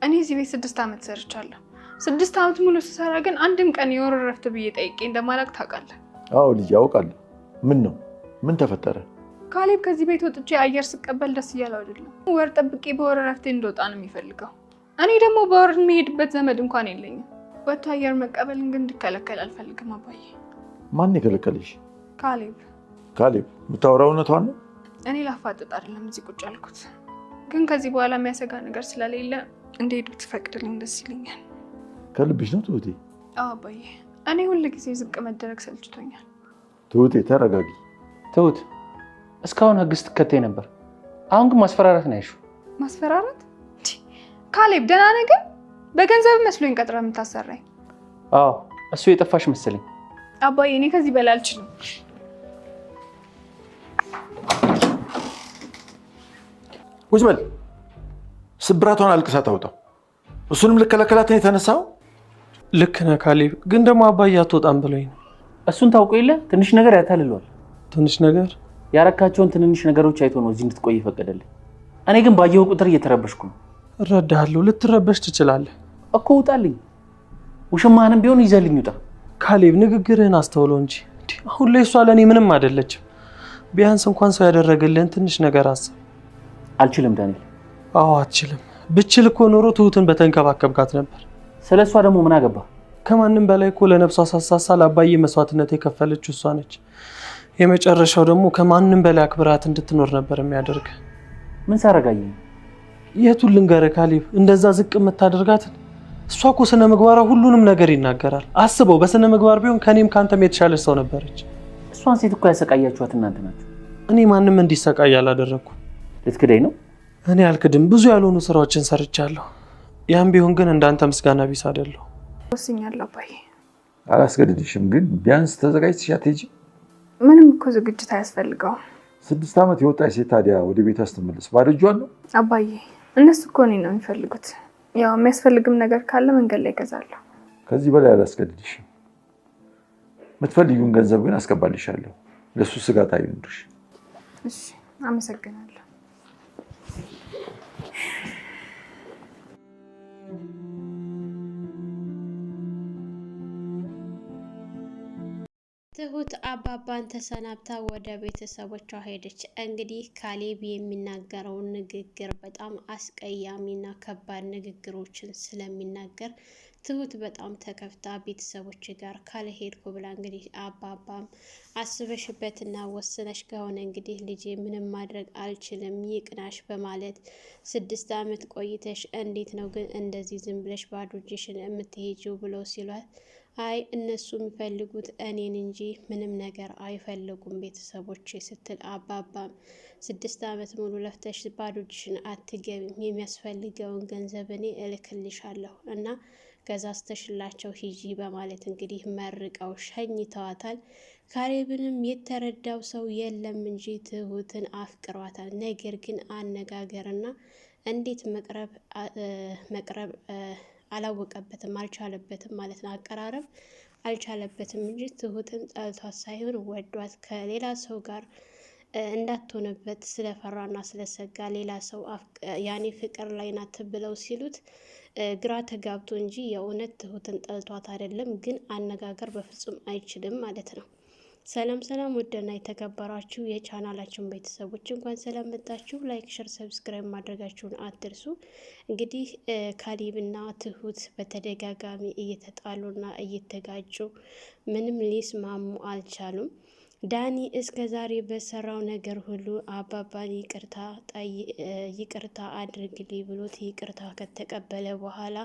እኔ እዚህ ቤት 6 ዓመት ሰርቻለሁ 6 ዓመት ሙሉ ስሰራ ግን አንድም ቀን የወር እረፍት ብዬ ጠይቄ እንደማላቅ ታውቃለህ አዎ ልጅ ያውቃለሁ ምን ነው ምን ተፈጠረ ካሌብ ከዚህ ቤት ወጥቼ አየር ስቀበል ደስ እያለው አይደለም ወር ጠብቄ በወር እረፍቴ እንደወጣ ነው የሚፈልገው እኔ ደግሞ በወር የሚሄድበት ዘመድ እንኳን የለኝም ወጥቶ አየር መቀበልን ግን እንድከለከል አልፈልግም አባዬ ማን ይከለከልሽ ካሌብ የምታወራው እውነቷን ነው እኔ ላፋጥጥ አይደለም እዚህ ቁጭ ያልኩት ግን ከዚህ በኋላ የሚያሰጋ ነገር ስለሌለ እንዴት ብትፈቅድልኝ ደስ ይለኛል ከልብሽ ነው ትሁቴ አዎ አባዬ እኔ ሁሉ ጊዜ ዝቅ መደረግ ሰልችቶኛል ትሁቴ ተረጋጊ ትሁት እስካሁን ህግ ስትከተይ ነበር አሁን ግን ማስፈራራት ነው ያልሽው ማስፈራራት ካሌብ ደህና ነገር በገንዘብ መስሎኝ ቀጥራ የምታሰራኝ አዎ እሱ የጠፋሽ መሰለኝ አባዬ እኔ ከዚህ በላይ አልችልም ቁጭ በል ስብራቷን አልቅሳ ታውጣው እሱንም ልከለከላት ነው የተነሳው ልክ ነህ ካሌብ ግን ደግሞ አባዬ አትወጣም ብሎኝ ነው እሱን ታውቆ የለ ትንሽ ነገር ያታልሏል ትንሽ ነገር ያረካቸውን ትንንሽ ነገሮች አይቶ ነው እዚህ እንድትቆይ ፈቀደልኝ እኔ ግን ባየው ቁጥር እየተረበሽኩ ነው እረዳለሁ ልትረበሽ ትችላለህ እኮ ውጣልኝ ውሽማንም ቢሆን ይዘልኝ ውጣ ካሌብ ንግግርህን አስተውለው እንጂ አሁን ላይ እሷ ለኔ ምንም አይደለችም ቢያንስ እንኳን ሰው ያደረገልህን ትንሽ ነገር አስብ አልችልም ዳንኤል አዎ አትችልም ብችል እኮ ኖሮ ትሁትን በተንከባከብካት ነበር ስለሷ ደግሞ ምን አገባ ከማንም በላይ እኮ ለነፍሷ ሳሳሳ ለአባዬ መስዋዕትነት የከፈለችው እሷ ነች የመጨረሻው ደግሞ ከማንም በላይ አክብራት እንድትኖር ነበር የሚያደርግ ምን ሳረጋኝ የቱን ልንገርህ ካሌብ እንደዛ ዝቅ የምታደርጋት እሷ እኮ ስነ ምግባሯ ሁሉንም ነገር ይናገራል አስበው በስነ ምግባር ቢሆን ከኔም ካንተም የተሻለች ሰው ነበረች እሷን ሴት እኮ ያሰቃያችኋት እናንተ ናችሁ እኔ ማንንም እንዲሰቃይ አላደረኩም ልትክደኝ ነው እኔ አልክድም ብዙ ያልሆኑ ስራዎችን ሰርቻለሁ ያም ቢሆን ግን እንዳንተ ምስጋና ቢስ አይደለሁ ወስኛለሁ አባዬ አላስገድድሽም ግን ቢያንስ ተዘጋጅተሽ አትሄጂ ምንም እኮ ዝግጅት አያስፈልገውም 6 ዓመት የወጣች ሴት ታዲያ ወደ ቤቷ ስትመለስ ባዶ እጇን ነው አባዬ እነሱ እኮ እኔን ነው የሚፈልጉት ያው የሚያስፈልግም ነገር ካለ መንገድ ላይ እገዛለሁ ከዚህ በላይ አላስገድድሽም የምትፈልጊውን ገንዘብ ግን አስገባልሻለሁ ለሱ ስጋት አይኑርሽ እሺ አመሰግናለሁ ትሁት አባባን ተሰናብታ ወደ ቤተሰቦቿ ሄደች። እንግዲህ ካሌብ የሚናገረው ንግግር በጣም አስቀያሚና ከባድ ንግግሮችን ስለሚናገር ትሁት በጣም ተከፍታ ቤተሰቦች ጋር ካልሄድኩ ብላ እንግዲህ አባባም አስበሽበትና ወስነሽ ከሆነ እንግዲህ ልጄ ምንም ማድረግ አልችልም ይቅናሽ በማለት 6 ዓመት ቆይተሽ እንዴት ነው ግን እንደዚህ ዝም ብለሽ ባዶ እጅሽን የምትሄጂው ብሎ ሲሏት አይ እነሱ የሚፈልጉት እኔን እንጂ ምንም ነገር አይፈልጉም ቤተሰቦቼ ስትል አባባም 6 ዓመት ሙሉ ለፍተሽ ባዶ እጅሽን አትገቢም የሚያስፈልገውን ገንዘብ እኔ እልክልሻለሁ እና ገዛዝተሽላቸው ሂጂ በማለት እንግዲህ መርቀው ሸኝተዋታል። ካሌብንም የተረዳው ሰው የለም እንጂ ትሁትን አፍቅሯታል። ነገር ግን አነጋገርና እንዴት መቅረብ አላወቀበትም አልቻለበትም ማለት ነው። አቀራረብ አልቻለበትም እንጂ ትሁትን ጠልቷት ሳይሆን ወዷት ከሌላ ሰው ጋር እንዳትሆንበት ስለፈራና ስለሰጋ ሌላ ሰው ያኔ ፍቅር ላይ ናት ብለው ሲሉት ግራ ተጋብቶ እንጂ የእውነት ትሁትን ጠልቷት አይደለም። ግን አነጋገር በፍጹም አይችልም ማለት ነው። ሰላም ሰላም፣ ውድና የተከበራችሁ የቻናላችን ቤተሰቦች እንኳን ሰላም መጣችሁ። ላይክ፣ ሸር፣ ሰብስክራይብ ማድረጋችሁን አትርሱ። እንግዲህ ካሌብና ትሁት በተደጋጋሚ እየተጣሉና እየተጋጩ ምንም ሊስማሙ አልቻሉም። ዳኒ እስከ ዛሬ በሰራው ነገር ሁሉ አባባን ይቅርታ አድርግልኝ ብሎት ይቅርታ ከተቀበለ በኋላ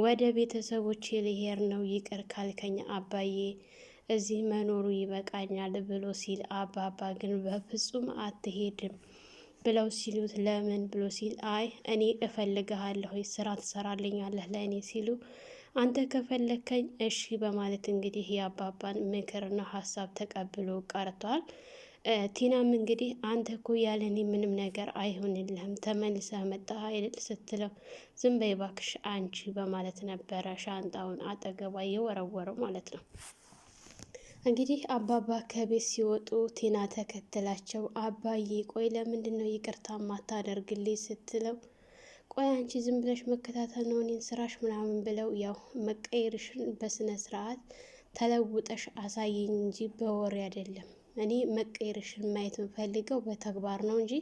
ወደ ቤተሰቦች ልሄድ ነው ይቅር ካልከኝ አባዬ እዚህ መኖሩ ይበቃኛል ብሎ ሲል አባባ ግን በፍጹም አትሄድም ብለው ሲሉት ለምን ብሎ ሲል አይ እኔ እፈልግሃለሁ ስራ ትሰራልኛለህ ለእኔ ሲሉ አንተ ከፈለከኝ እሺ በማለት እንግዲህ የአባባን ምክርና ሀሳብ ተቀብሎ ቀርቷል። ቲናም እንግዲህ አንተ እኮ ያለኔ ምንም ነገር አይሆንልህም ተመልሰህ መጣህ አይደል ስትለው ዝም በይ እባክሽ አንቺ በማለት ነበረ ሻንጣውን አጠገቧ የወረወረው ማለት ነው። እንግዲህ አባባ ከቤት ሲወጡ ቲና ተከትላቸው አባዬ ቆይ ለምንድን ነው ይቅርታ ማታደርግልኝ ስትለው ቆይ አንቺ ዝም ብለሽ መከታተል ነው እኔን ስራሽ ምናምን ብለው ያው መቀየርሽን በስነ ስርዓት ተለውጠሽ አሳየኝ እንጂ በወሬ አይደለም። እኔ መቀየርሽን ማየት የምፈልገው በተግባር ነው እንጂ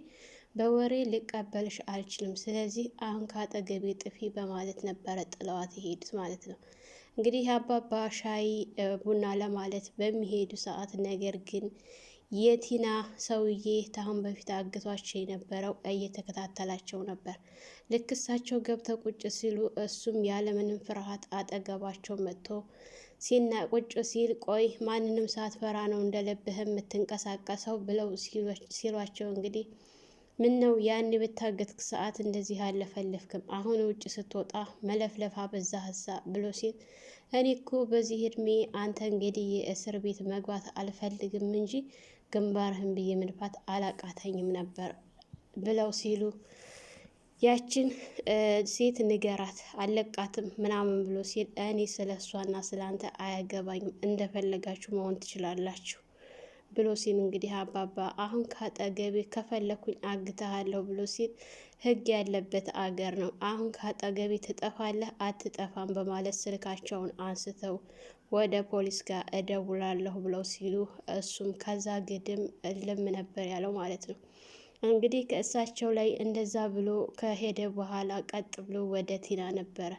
በወሬ ልቀበልሽ አልችልም። ስለዚህ አሁን ከአጠገቤ ጥፊ በማለት ነበረ ጥለዋት የሄዱት ማለት ነው። እንግዲህ አባባ ሻይ ቡና ለማለት በሚሄዱ ሰዓት ነገር ግን የቲና ሰውዬ ታሁን በፊት አግቷቸው የነበረው እየተከታተላቸው ነበር። ልክ እሳቸው ገብተው ቁጭ ሲሉ እሱም ያለምንም ፍርሃት አጠገባቸው መጥቶ ቁጭ ሲል ቆይ ማንንም ሳትፈራ ነው እንደልብህ የምትንቀሳቀሰው ብለው ሲሏቸው እንግዲህ ምን ነው ያን በታገትክ ሰዓት እንደዚህ አለፈለፍክም፣ አሁን ውጭ ስትወጣ መለፍለፋ በዛ ሀሳ ብሎ ሲል እኔ እኮ በዚህ እድሜ አንተ እንግዲህ የእስር ቤት መግባት አልፈልግም እንጂ ግንባርህን ብዬ መድፋት አላቃተኝም ነበር ብለው ሲሉ ያችን ሴት ንገራት አለቃትም ምናምን ብሎ ሲል እኔ ስለ እሷና ስለ አንተ አያገባኝም እንደፈለጋችሁ መሆን ትችላላችሁ ብሎ ሲል እንግዲህ አባባ አሁን ካጠገቤ ከፈለኩኝ አግተሃለሁ ብሎ ሲል ሕግ ያለበት አገር ነው። አሁን ካጠገቤ ትጠፋለህ አትጠፋም በማለት ስልካቸውን አንስተው ወደ ፖሊስ ጋር እደውላለሁ ብለው ሲሉ እሱም ከዛ ግድም እልም ነበር ያለው ማለት ነው። እንግዲህ ከእሳቸው ላይ እንደዛ ብሎ ከሄደ በኋላ ቀጥ ብሎ ወደ ቲና ነበረ።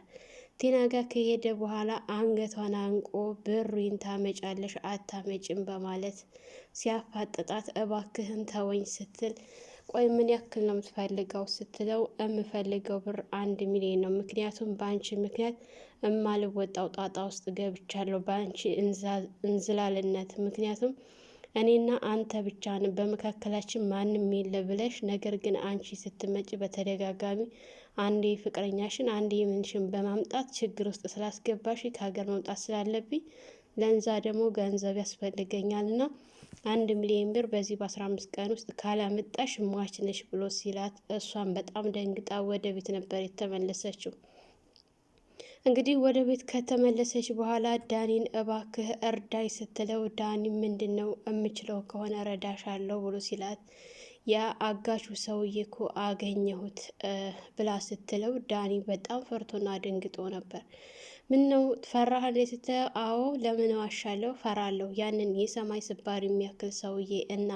ቲና ጋር ከሄደ በኋላ አንገቷን አንቆ ብሩን ታመጫለሽ አታመጭም በማለት ሲያፋጥጣት እባክህን ተወኝ ስትል ቆይ ምን ያክል ነው የምትፈልገው ስትለው የምፈልገው ብር 1 ሚሊዮን ነው። ምክንያቱም በአንቺ ምክንያት እማልወጣው ጣጣ ውስጥ ገብቻለሁ በአንቺ እንዝላልነት። ምክንያቱም እኔና አንተ ብቻ ነን በመካከላችን ማንም የለ ብለሽ፣ ነገር ግን አንቺ ስትመጪ በተደጋጋሚ አንዴ ፍቅረኛሽን አንዴ ምንሽን በማምጣት ችግር ውስጥ ስላስገባሽ ከሀገር መውጣት ስላለብኝ ለንዛ ደግሞ ገንዘብ ያስፈልገኛል እና 1 ሚሊዮን ብር በዚህ በ15 ቀን ውስጥ ካላመጣሽ ሟች ነሽ ብሎ ሲላት እሷን በጣም ደንግጣ ወደ ቤት ነበር የተመለሰችው። እንግዲህ ወደ ቤት ከተመለሰች በኋላ ዳኒን እባክህ እርዳይ ስትለው ዳኒ ምንድን ነው የምችለው ከሆነ ረዳሻለሁ ብሎ ሲላት ያ አጋቹ ሰውዬ እኮ አገኘሁት ብላ ስትለው ዳኒ በጣም ፈርቶና ደንግጦ ነበር። ምን ነው ፈራህ እንዴ ስትለው አዎ ለምን ዋሻለሁ ፈራለሁ፣ ያንን የሰማይ ስባር የሚያክል ሰውዬ እና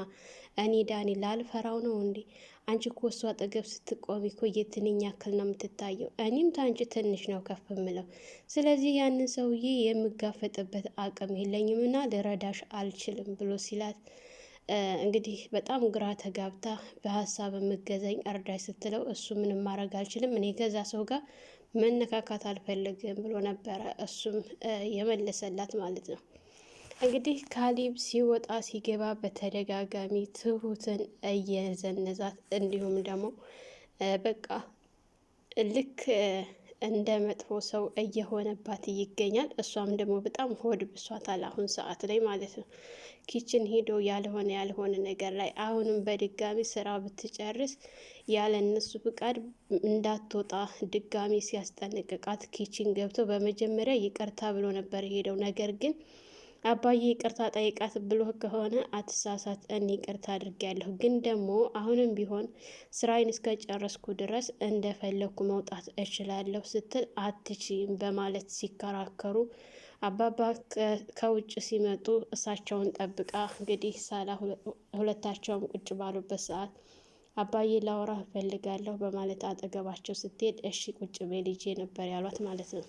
እኔ ዳኒ ላልፈራው ነው እንዴ? አንቺ እኮ እሱ አጠገብ ስትቆሚ እኮ የትንኝ ያክል ነው የምትታየው፣ እኔም ታንቺ ትንሽ ነው ከፍ ምለው። ስለዚህ ያንን ሰውዬ የምጋፈጥበት አቅም የለኝም እና ልረዳሽ አልችልም ብሎ ሲላት እንግዲህ በጣም ግራ ተጋብታ በሀሳብ የምገዘኝ እርዳይ ስትለው እሱ ምንም ማድረግ አልችልም እኔ ገዛ ሰው ጋር መነካካት አልፈልግም ብሎ ነበረ እሱም የመለሰላት ማለት ነው። እንግዲህ ካሌብ ሲወጣ ሲገባ በተደጋጋሚ ትሁትን እየዘነዛት እንዲሁም ደግሞ በቃ ልክ እንደ መጥፎ ሰው እየሆነባት ይገኛል። እሷም ደግሞ በጣም ሆድ ብሷታል አሁን ሰዓት ላይ ማለት ነው። ኪችን ሄዶ ያልሆነ ነገር ላይ አሁንም በድጋሚ ስራ ብትጨርስ ያለ እነሱ ፍቃድ እንዳትወጣ ድጋሚ ሲያስጠነቅቃት ኪችን ገብቶ በመጀመሪያ ይቅርታ ብሎ ነበር የሄደው። ነገር ግን አባዬ ይቅርታ ጠይቃት ብሎ ከሆነ አትሳሳት፣ እኔ ይቅርታ አድርጌያለሁ፣ ግን ደግሞ አሁንም ቢሆን ስራዬን እስከጨረስኩ ድረስ እንደፈለኩ መውጣት እችላለሁ ስትል አትችይም በማለት ሲከራከሩ አባባ ከውጭ ሲመጡ እሳቸውን ጠብቃ እንግዲህ ሳላ ሁለታቸውም ቁጭ ባሉበት ሰዓት አባዬ ላወራ እፈልጋለሁ በማለት አጠገባቸው ስትሄድ እሺ ቁጭ በይ ልጄ ነበር ያሏት ማለት ነው።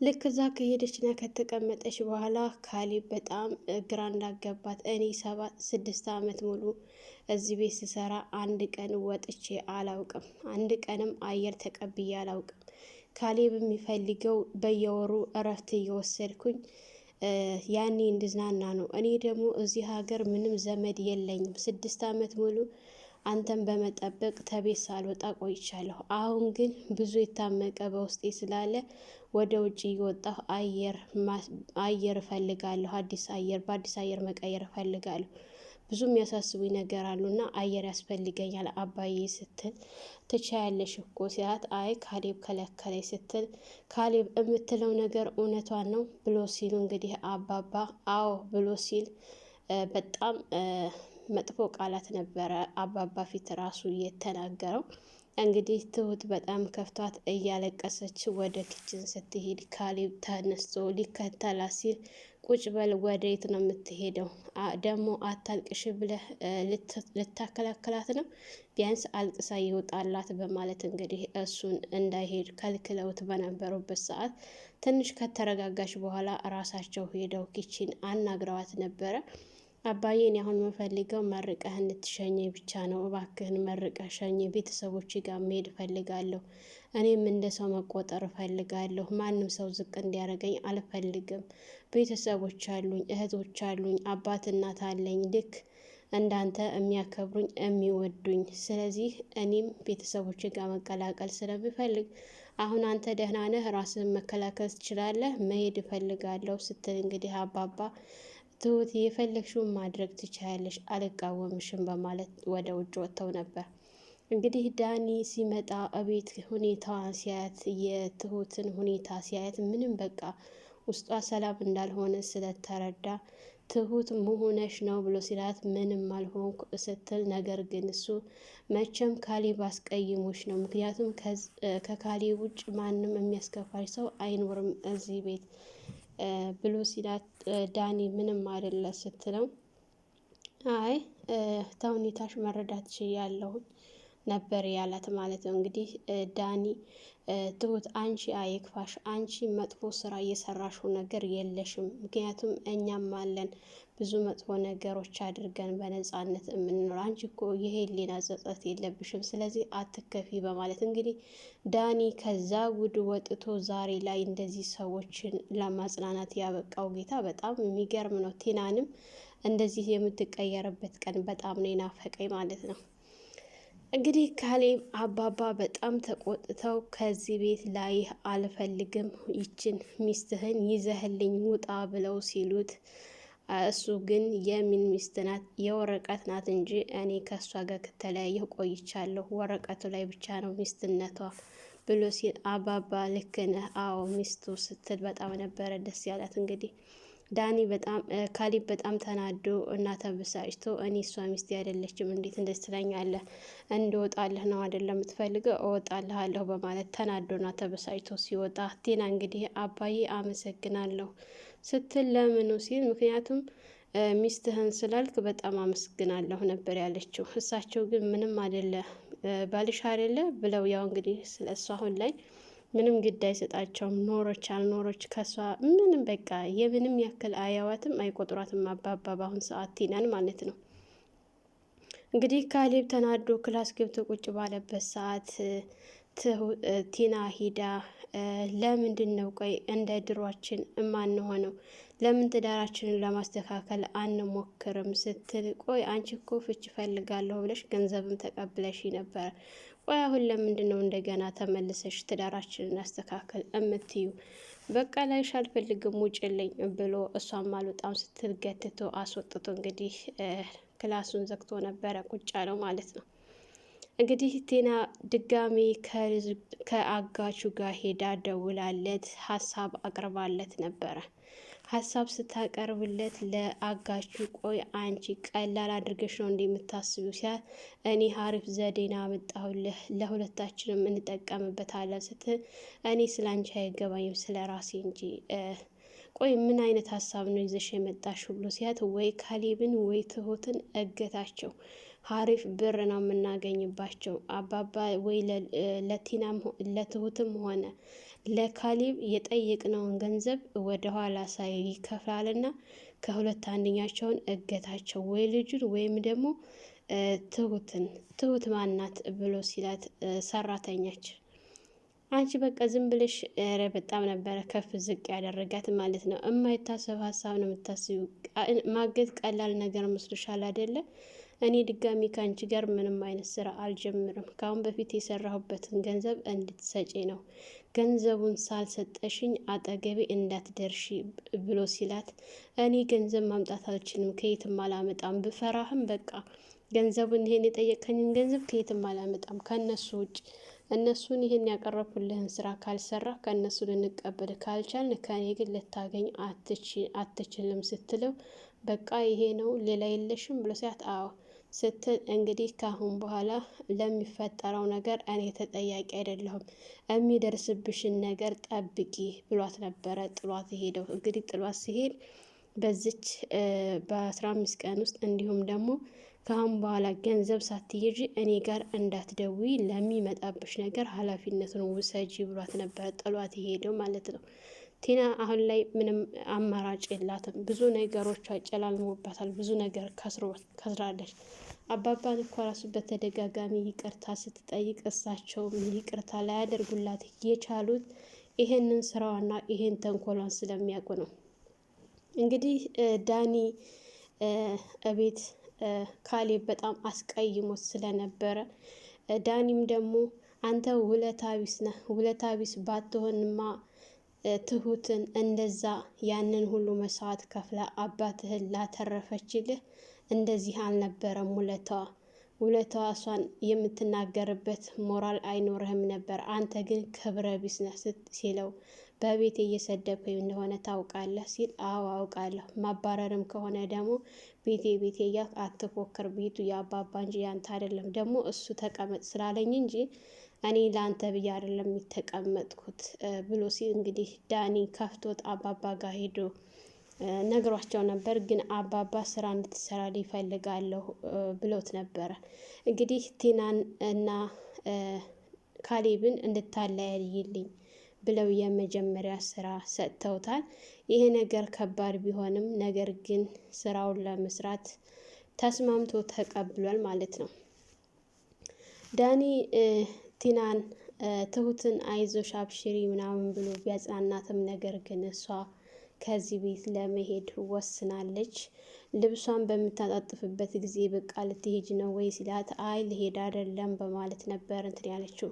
ልክ እዛ ከሄደችና ከተቀመጠች በኋላ ካሌብ በጣም ግራ እንዳገባት እኔ 6 ዓመት ሙሉ እዚህ ቤት ስሰራ አንድ ቀን ወጥቼ አላውቅም፣ አንድ ቀንም አየር ተቀብዬ አላውቅም። ካሌብ የሚፈልገው በየወሩ እረፍት እየወሰድኩኝ ያኔ እንድዝናና ነው። እኔ ደግሞ እዚህ ሀገር ምንም ዘመድ የለኝም። 6 ዓመት ሙሉ አንተን በመጠበቅ ተቤት ሳልወጣ ቆይቻለሁ። አሁን ግን ብዙ የታመቀ በውስጤ ስላለ ወደ ውጭ እየወጣሁ አየር እፈልጋለሁ። በአዲስ አየር መቀየር እፈልጋለሁ። ብዙ የሚያሳስቡኝ ነገር አሉና አየር ያስፈልገኛል አባዬ ስትል ትቻያለሽ እኮ ሲላት አይ ካሌብ ከለከለኝ ስትል ካሌብ የምትለው ነገር እውነቷን ነው ብሎ ሲሉ እንግዲህ አባባ አዎ ብሎ ሲል በጣም መጥፎ ቃላት ነበረ አባባ ፊት ራሱ የተናገረው። እንግዲህ ትሁት በጣም ከፍቷት እያለቀሰች ወደ ኪችን ስትሄድ ካሌብ ተነስቶ ሊከተላት ሲል ቁጭ በል ወዴት ነው የምትሄደው? ደግሞ አታልቅሽ ብለህ ልታከላክላት ነው? ቢያንስ አልቅሳ ይወጣላት በማለት እንግዲህ እሱን እንዳይሄድ ከልክለውት በነበሩበት ሰዓት ትንሽ ከተረጋጋች በኋላ ራሳቸው ሄደው ኪችን አናግረዋት ነበረ። አባዬን አሁን የምፈልገው መርቀህ እንድትሸኘኝ ብቻ ነው። እባክህን መርቀህ ሸኝ። ቤተሰቦች ጋር መሄድ እፈልጋለሁ። እኔም እንደ ሰው መቆጠር እፈልጋለሁ። ማንም ሰው ዝቅ እንዲያደርገኝ አልፈልግም። ቤተሰቦች አሉኝ፣ እህቶች አሉኝ፣ አባት እናት አለኝ። ልክ እንዳንተ የሚያከብሩኝ የሚወዱኝ። ስለዚህ እኔም ቤተሰቦች ጋር መቀላቀል ስለምፈልግ አሁን አንተ ደህና ነህ፣ ራስህን መከላከል ትችላለህ፣ መሄድ እፈልጋለሁ ስትል እንግዲህ አባባ ትሁት የፈለግሽውን ማድረግ ትችያለሽ፣ አልቃወምሽም በማለት ወደ ውጭ ወጥተው ነበር። እንግዲህ ዳኒ ሲመጣ እቤት ሁኔታዋን ሲያያት፣ የትሁትን ሁኔታ ሲያያት ምንም በቃ ውስጧ ሰላም እንዳልሆነ ስለተረዳ ትሁት መሆነሽ ነው ብሎ ሲላት ምንም አልሆንኩ ስትል፣ ነገር ግን እሱ መቼም ካሌብ አስቀይሞሽ ነው፣ ምክንያቱም ከካሌብ ውጭ ማንም የሚያስከፋሽ ሰው አይኖርም እዚህ ቤት ብሎ ሲላት፣ ዳኒ ምንም አይደለ ስትለው፣ አይ ተሁኔታሽ መረዳት ችያለሁኝ ነበር ያላት ማለት ነው። እንግዲህ ዳኒ ትሁት አንቺ አይክፋሽ፣ አንቺ መጥፎ ስራ እየሰራሽው ነገር የለሽም፣ ምክንያቱም እኛም አለን ብዙ መጥፎ ነገሮች አድርገን በነፃነት የምንኖር፣ አንቺ እኮ የህሊና ጸጸት የለብሽም፣ ስለዚህ አትከፊ በማለት እንግዲህ ዳኒ ከዛ ጉድ ወጥቶ ዛሬ ላይ እንደዚህ ሰዎችን ለማጽናናት ያበቃው ጌታ በጣም የሚገርም ነው። ቲናንም እንደዚህ የምትቀየርበት ቀን በጣም ነው የናፈቀኝ ማለት ነው። እንግዲህ ካሌብ አባባ በጣም ተቆጥተው ከዚህ ቤት ላይ አልፈልግም፣ ይችን ሚስትህን ይዘህልኝ ውጣ ብለው ሲሉት፣ እሱ ግን የምን ሚስት ናት? የወረቀት ናት እንጂ እኔ ከእሷ ጋር ከተለያየሁ ቆይቻለሁ፣ ወረቀቱ ላይ ብቻ ነው ሚስትነቷ ብሎ ሲል፣ አባባ ልክ ነህ፣ አዎ ሚስቱ ስትል በጣም ነበረ ደስ ያላት። እንግዲህ ዳኒ ካሌብ በጣም ተናዶ እና ተበሳጭቶ፣ እኔ እሷ ሚስቴ አይደለችም፣ እንዴት እንደዚህ ትለኛለህ? እንድወጣልህ ነው አይደለም የምትፈልገው? እወጣልሃለሁ በማለት ተናዶና ተበሳጭቶ ሲወጣ፣ ቲና እንግዲህ አባዬ አመሰግናለሁ ስትል፣ ለምኑ ሲል፣ ምክንያቱም ሚስትህን ስላልክ በጣም አመሰግናለሁ ነበር ያለችው። እሳቸው ግን ምንም አይደለ ባልሽ አይደለ ብለው ያው እንግዲህ ስለ እሷ አሁን ላይ ምንም ግድ አይሰጣቸውም። ኖሮች አልኖሮች ከሷ ምንም በቃ የምንም ያክል አያዋትም አይቆጥሯትም አባባ በአሁን ሰዓት ቲናን ማለት ነው። እንግዲህ ካሌብ ተናዶ ክላስ ገብቶ ቁጭ ባለበት ሰዓት ቲና ሂዳ ለምንድን ነው ቆይ እንደ ድሯችን እማንሆነው? ለምን ትዳራችንን ለማስተካከል አንሞክርም? ስትል፣ ቆይ አንቺ እኮ ፍች ፈልጋለሁ ብለሽ ገንዘብም ተቀብለሽ ነበረ። ቆይ አሁን ለምንድን ነው እንደገና ተመልሰሽ ትዳራችንን አስተካከል እምትዩ? በቃ ላይሽ አልፈልግም ውጭልኝ ብሎ እሷም አልወጣም ስትል ገትቶ አስወጥቶ እንግዲህ ክላሱን ዘግቶ ነበረ ቁጭ ያለው ማለት ነው። እንግዲህ ቲና ድጋሚ ከአጋቹ ጋር ሄዳ ደውላለት ሀሳብ አቅርባለት ነበረ። ሀሳብ ስታቀርብለት ለአጋቹ፣ ቆይ አንቺ ቀላል አድርገሽ ነው እንደምታስቢው ሲያት፣ እኔ ሀሪፍ ዘዴና አመጣሁልህ ለሁለታችንም እንጠቀምበታለን ስትል፣ እኔ ስለ አንቺ አይገባኝም ስለ ራሴ እንጂ ቆይ ምን አይነት ሀሳብ ነው ይዘሽ የመጣሽው ብሎ ሲያት፣ ወይ ካሌብን ወይ ትሁትን እገታቸው፣ ሀሪፍ ብር ነው የምናገኝባቸው። አባባ ወይ ለትሁትም ሆነ ለካሌብ የጠየቅነውን ገንዘብ ወደኋላ ሳይ ይከፍላልና ከሁለት አንደኛቸውን እገታቸው፣ ወይ ልጁን ወይም ደግሞ ትሁት ማናት ብሎ ሲላት፣ ሰራተኛች አንቺ በቃ ዝም ብለሽ በጣም ነበረ ከፍ ዝቅ ያደረጋት ማለት ነው። የማይታሰብ ሀሳብ ነው የምታስቢው። ማገት ቀላል ነገር መስሎሻል አይደለ? እኔ ድጋሚ ከአንቺ ጋር ምንም አይነት ስራ አልጀምርም። ከአሁን በፊት የሰራሁበትን ገንዘብ እንድትሰጪ ነው። ገንዘቡን ሳልሰጠሽኝ አጠገቤ እንዳትደርሺ ብሎ ሲላት፣ እኔ ገንዘብ ማምጣት አልችልም፣ ከየትም አላመጣም። ብፈራህም በቃ ገንዘቡን ይሄን የጠየቀኝን ገንዘብ ከየትም አላመጣም ከእነሱ ውጭ። እነሱን ይህን ያቀረብኩልህን ስራ ካልሰራ ከእነሱ ልንቀበል ካልቻልን ከእኔ ግን ልታገኝ አትችልም ስትለው፣ በቃ ይሄ ነው ሌላ የለሽም ብሎ ሲያት፣ አዎ ስትል እንግዲህ ካሁን በኋላ ለሚፈጠረው ነገር እኔ ተጠያቂ አይደለሁም፣ የሚደርስብሽን ነገር ጠብቂ ብሏት ነበረ ጥሏት ሄደው። እንግዲህ ጥሏት ሲሄድ በዚች በ15 ቀን ውስጥ እንዲሁም ደግሞ ካሁን በኋላ ገንዘብ ሳትይዥ እኔ ጋር እንዳትደውይ፣ ለሚመጣብሽ ነገር ኃላፊነቱን ውሰጂ ብሏት ነበረ ጥሏት ሄደው ማለት ነው። ቲና አሁን ላይ ምንም አማራጭ የላትም። ብዙ ነገሮቿ ጨላልሞባታል። ብዙ ነገር ከስራለች። አባባን እኮ ራሱ በተደጋጋሚ ይቅርታ ስትጠይቅ እሳቸውም ይቅርታ ላያደርጉላት የቻሉት ይሄንን ስራዋና ይሄን ተንኮሏን ስለሚያውቁ ነው። እንግዲህ ዳኒ እቤት ካሌብ በጣም አስቀይሞት ስለነበረ ዳኒም ደግሞ አንተ ውለታ ቢስ ነህ፣ ውለታ ቢስ ባትሆንማ ትሁትን እንደዛ ያንን ሁሉ መስዋዕት ከፍላ አባትህን ላተረፈችልህ እንደዚህ አልነበረም ውለታዋ እሷን የምትናገርበት ሞራል አይኖርህም ነበር። አንተ ግን ክብረ ቢስ ነህ ሲለው በቤቴ እየሰደብከኝ እንደሆነ ታውቃለህ ሲል አዎ አውቃለሁ፣ ማባረርም ከሆነ ደግሞ ቤቴ እያልክ አትፎክር፣ ቤቱ የአባባ እንጂ ያንተ አይደለም። ደግሞ እሱ ተቀመጥ ስላለኝ እንጂ እኔ ለአንተ ብዬ አይደለም የተቀመጥኩት ብሎ ሲል እንግዲህ ዳኒ ከፍቶት አባባ ጋር ሄዶ ነግሯቸው ነበር። ግን አባባ ስራ እንድትሰራ ይፈልጋለሁ ብሎት ነበረ። እንግዲህ ቲናን እና ካሌብን እንድታለያይልኝ ብለው የመጀመሪያ ስራ ሰጥተውታል። ይሄ ነገር ከባድ ቢሆንም ነገር ግን ስራውን ለመስራት ተስማምቶ ተቀብሏል ማለት ነው። ዳኒ ቲናን ትሁትን አይዞሽ አብሽሪ ምናምን ብሎ ቢያጽናናትም ነገር ግን እሷ ከዚህ ቤት ለመሄድ ወስናለች። ልብሷን በምታጣጥፍበት ጊዜ በቃ ልትሄጅ ነው ወይ ሲላት አይ ልሄድ አይደለም በማለት ነበር እንትን ያለችው።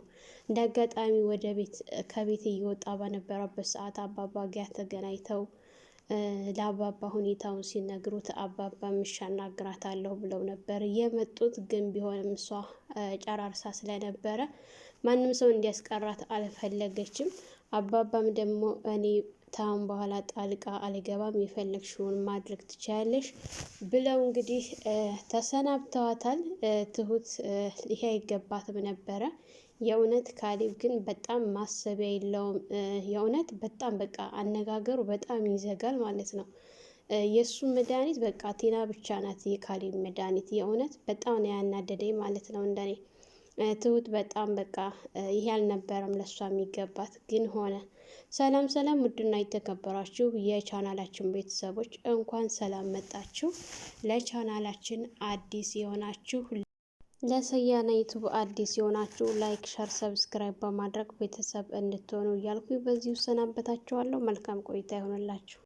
እንደ አጋጣሚ ወደ ቤት ከቤት እየወጣ በነበረበት ሰዓት አባባ ጋር ተገናኝተው ለአባባ ሁኔታውን ሲነግሩት አባባ ምሻ እናግራታለሁ ብለው ነበር የመጡት። ግን ቢሆንም እሷ ጨራርሳ ስለነበረ ማንም ሰው እንዲያስቀራት አልፈለገችም። አባባም ደግሞ እኔ ታም በኋላ ጣልቃ አልገባም፣ የፈለግሽውን ማድረግ ትችያለሽ ብለው እንግዲህ ተሰናብተዋታል። ትሁት ይሄ አይገባትም ነበረ። የእውነት ካሌብ ግን በጣም ማሰቢያ የለውም። የእውነት በጣም በቃ አነጋገሩ በጣም ይዘጋል ማለት ነው። የእሱ መድኃኒት በቃ ቲና ብቻ ናት የካሌብ መድኃኒት። የእውነት በጣም ነው ያናደደኝ ማለት ነው እንደኔ። ትሁት በጣም በቃ ይሄ አልነበረም ለእሷ የሚገባት ግን ሆነ። ሰላም ሰላም! ውድና የተከበራችሁ የቻናላችን ቤተሰቦች እንኳን ሰላም መጣችሁ። ለቻናላችን አዲስ የሆናችሁ ለሰያና ዩቱብ አዲስ የሆናችሁ ላይክ፣ ሸር፣ ሰብስክራይብ በማድረግ ቤተሰብ እንድትሆኑ እያልኩ በዚሁ ሰናበታችኋለሁ። መልካም ቆይታ ይሆንላችሁ።